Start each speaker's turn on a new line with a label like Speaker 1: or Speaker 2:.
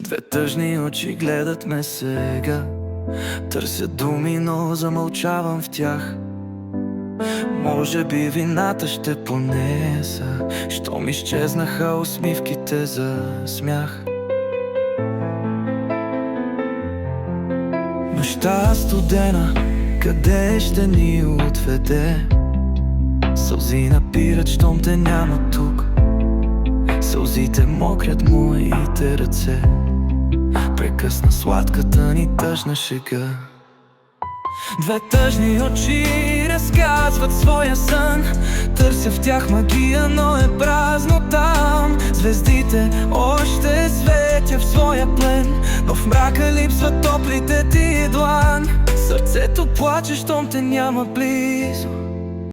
Speaker 1: Две тъжни очи гледат ме сега. Търся думи, но замълчавам в тях. Може би вината ще понеса, щом изчезнаха усмивките за смях. Нощта студена, къде ще ни отведе? Сълзи напират, щом те няма тук. Сълзите мокрят моите ръце. Прекъсна сладката ни тъжна шега. Две тъжни очи разказват своя сън. Търся в тях магия, но е празно там. Звездите още светя в своя плен, но в мрака липсват топлите ти длан. Сърцето плаче, щом те няма близо.